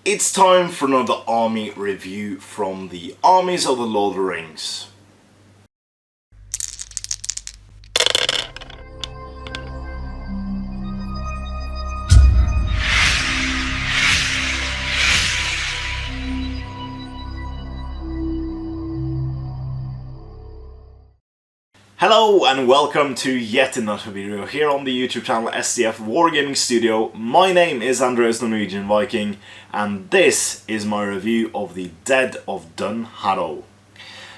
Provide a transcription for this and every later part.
It's time for another army review from the Armies of the Lord of the Rings. Hello and welcome to yet another video here on the YouTube channel SDF Wargaming Studio. My name is Andreas the Norwegian Viking and this is my review of the Dead of Dunharrow.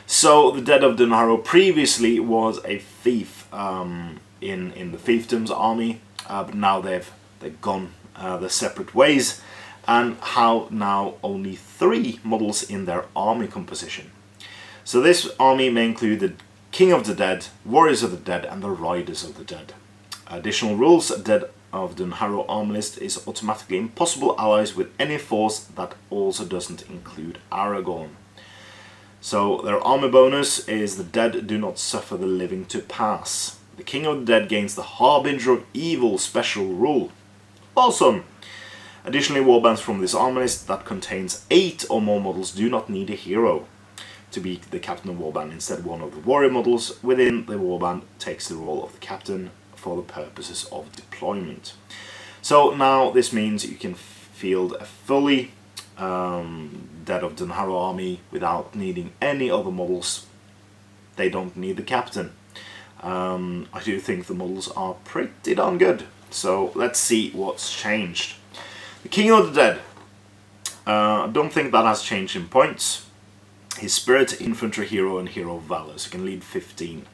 So the Dead of Dunharrow previously was a thief in the fiefdom's army, but now they've gone their separate ways and have now only 3 models in their army composition. So this army may include the King of the Dead, Warriors of the Dead and the Riders of the Dead. Additional rules: Dead of Dunharrow army list is automatically impossible allies with any force that also doesn't include Aragorn. So their armor bonus is the dead do not suffer the living to pass. The King of the Dead gains the Harbinger of Evil special rule. Awesome! Additionally, warbands from this armor list that contains 8 or more models do not need a hero to be the captain of warband. Instead, one of the warrior models within the warband takes the role of the captain for the purposes of deployment. So now this means you can field a fully Dead of Dunharrow army without needing any other models. They don't need the captain. I do think the models are pretty darn good. So let's see what's changed. The King of the Dead. I don't think that has changed in points. His Spirit, Infantry Hero and Hero of Valor, so he can lead 15.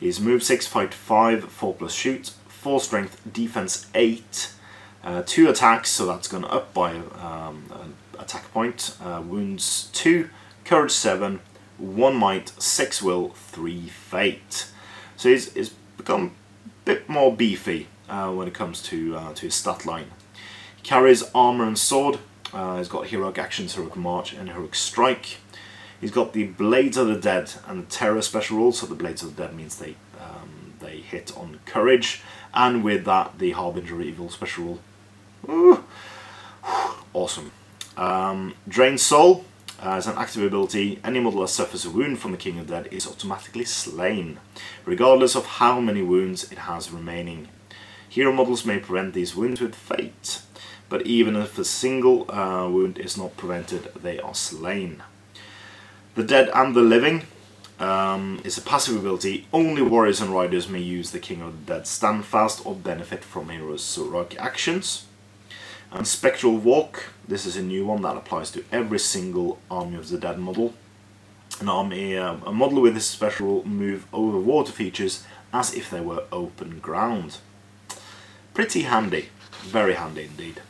His move 6, fight 5, 4 plus shoot, 4 strength, defense 8, 2 attacks, so that's gone up by an attack point, wounds 2, courage 7, 1 might, 6 will, 3 fate. So he's become a bit more beefy when it comes to his stat line. He carries armor and sword, he's got heroic actions, heroic march and heroic strike. He's got the Blades of the Dead and the Terror special rule, so the Blades of the Dead means they hit on courage, and with that the Harbinger of Evil special rule. Ooh. Awesome. Drain Soul as an active ability. Any model that suffers a wound from the King of the Dead is automatically slain, regardless of how many wounds it has remaining. Hero models may prevent these wounds with fate, but even if a single wound is not prevented, they are slain. The Dead and the Living is a passive ability. Only warriors and riders may use the King of the Dead stand fast or benefit from heroes' heroic actions. And Spectral Walk, this is a new one that applies to every single Army of the Dead model. A model with this special move over water features as if they were open ground. Pretty handy, very handy indeed.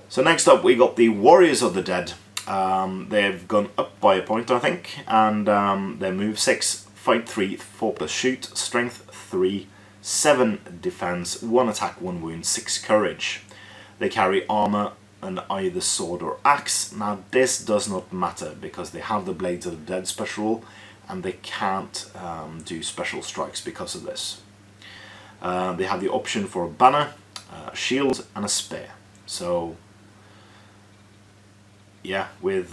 So next up we got the Warriors of the Dead. They've gone up by a point, I think, and their move 6, fight 3, 4 plus shoot, strength 3, 7 defense, 1 attack, 1 wound, 6 courage. They carry armor and either sword or axe. Now this does not matter because they have the Blades of the Dead special rule and they can't do special strikes because of this. They have the option for a banner, a shield and a spear. So yeah, with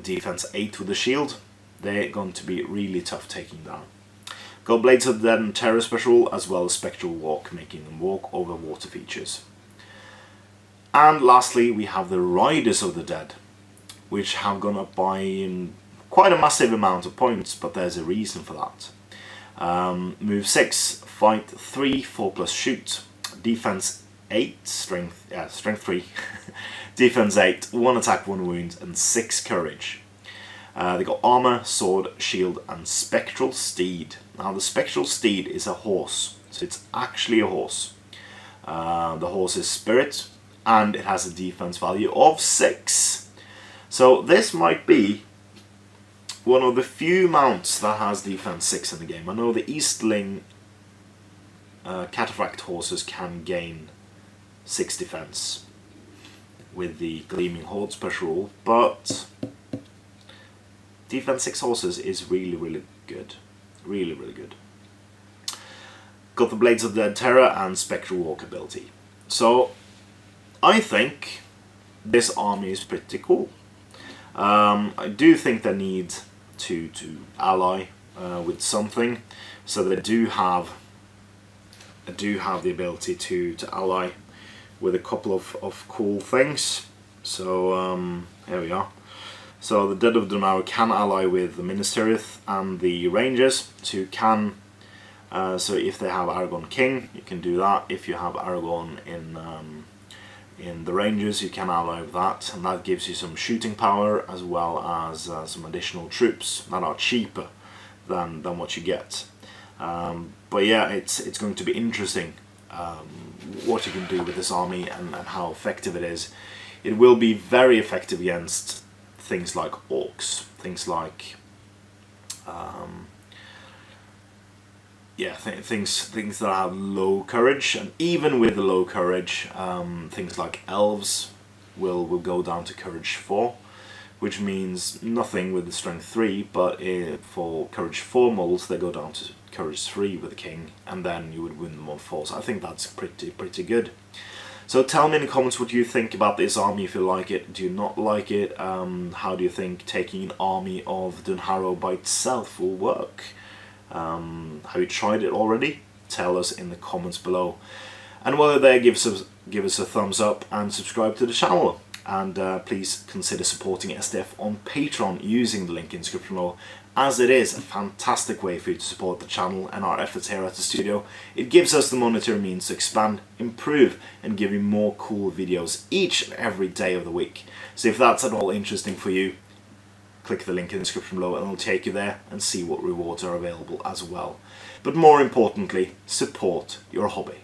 defense 8 with the shield, they're going to be really tough taking down. Got Blades of the Dead and Terror special as well as Spectral Walk, making them walk over water features. And lastly we have the Riders of the Dead, which have gone up by quite a massive amount of points, but there's a reason for that. Move 6, fight 3, 4 plus shoot, defense 8, strength 3, defense 8, 1 attack, 1 wound, and 6 courage. They got armor, sword, shield, and spectral steed. Now the spectral steed is a horse, so it's actually a horse. The horse is spirit, and it has a defense value of 6. So this might be one of the few mounts that has defense 6 in the game. I know the Eastling cataphract horses can gain 6 defense with the Gleaming Horde special rule, but defense 6 horses is really good. Really good. Got the Blades of the Dead Terror and Spectral Walk ability. So I think this army is pretty cool. I do think they need to ally with something, so that I do have the ability to ally with a couple of cool things. So here we are. So the Dead of Dunharrow can ally with the Ministerieth and the Rangers. So you can, so if they have Aragorn King, you can do that. If you have Aragorn in the Rangers, you can ally with that, and that gives you some shooting power as well as some additional troops that are cheaper than what you get. But yeah, it's going to be interesting what you can do with this army and how effective it is. It will be very effective against things like orcs, things like things that have low courage, and even with the low courage, things like elves will go down to courage 4, which means nothing with the strength 3, but for courage 4 models they go down to courage 3 with the king, and then you would win them on 4. So I think that's pretty good. So tell me in the comments what you think about this army, if you like it, do you not like it, how do you think taking an army of Dunharrow by itself will work? Have you tried it already? Tell us in the comments below. And while you're there, give us a thumbs up and subscribe to the channel. And please consider supporting SDF on Patreon using the link in the description below, as it is a fantastic way for you to support the channel and our efforts here at the studio. It gives us the monetary means to expand, improve, and give you more cool videos each and every day of the week. So if that's at all interesting for you, click the link in the description below and it'll take you there and see what rewards are available as well. But more importantly, support your hobby.